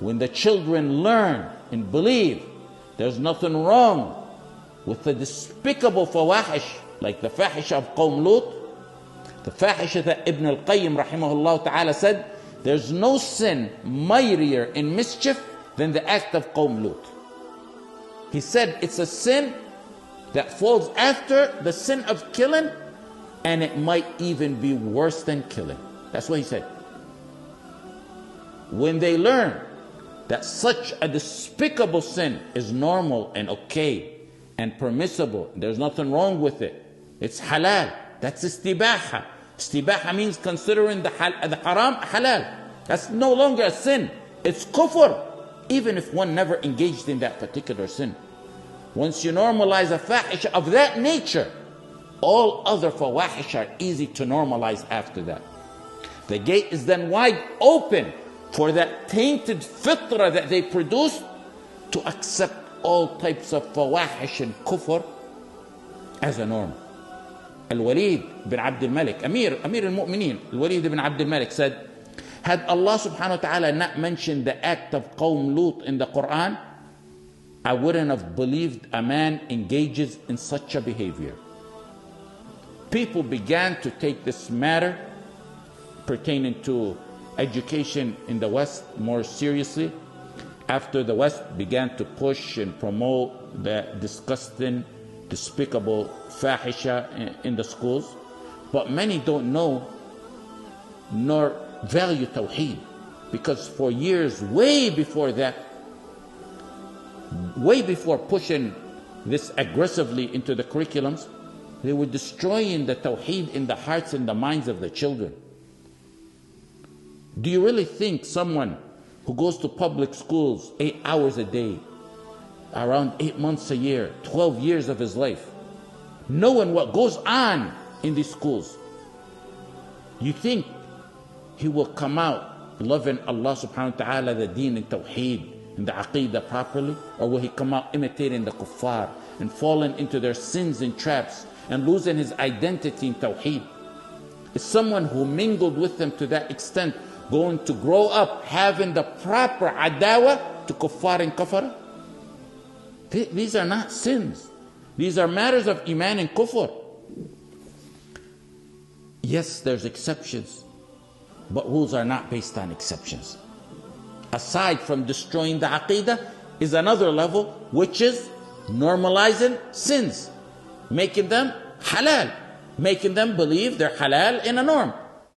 when the children learn and believe there's nothing wrong with the despicable fawahish, like the fahisha of Qawm Lut, the fahisha that Ibn al-Qayyim rahimahullah ta'ala said, there's no sin mightier in mischief than the act of Qawm Lut. He said it's a sin that falls after the sin of killing, and it might even be worse than killing. That's what he said. When they learn that such a despicable sin is normal and okay and permissible, there's nothing wrong with it, it's halal, that's istibaha. Istibaha means considering the haram halal. That's no longer a sin, it's kufr, even if one never engaged in that particular sin. Once you normalize a fahisha of that nature, all other fawahish are easy to normalize after that. The gate is then wide open for that tainted fitra that they produce to accept all types of fawahish and kufr as a norm. Al-Walid bin Abd al-Malik, Amir al-Mu'mineen, Al-Walid bin Abd al-Malik said, had Allah subhanahu wa ta'ala not mentioned the act of Qawm Lut in the Quran, I wouldn't have believed a man engages in such a behavior. People began to take this matter pertaining to education in the West more seriously after the West began to push and promote the disgusting, despicable fahisha in the schools. But many don't know nor value Tawheed, because for years, way before that, way before pushing this aggressively into the curriculums, they were destroying the Tawheed in the hearts and the minds of the children. Do you really think someone who goes to public schools 8 hours a day, around 8 months a year, 12 years of his life, knowing what goes on in these schools, you think he will come out loving Allah subhanahu wa ta'ala, the deen and Tawheed and the Aqidah properly? Or will he come out imitating the kuffar and falling into their sins and traps and losing his identity in Tawheed? Is someone who mingled with them to that extent going to grow up having the proper adawa to kuffar and kafara? These are not sins. These are matters of iman and kufr. Yes, there's exceptions, but rules are not based on exceptions. Aside from destroying the aqidah is another level, which is normalizing sins, making them halal, making them believe they're halal in a norm.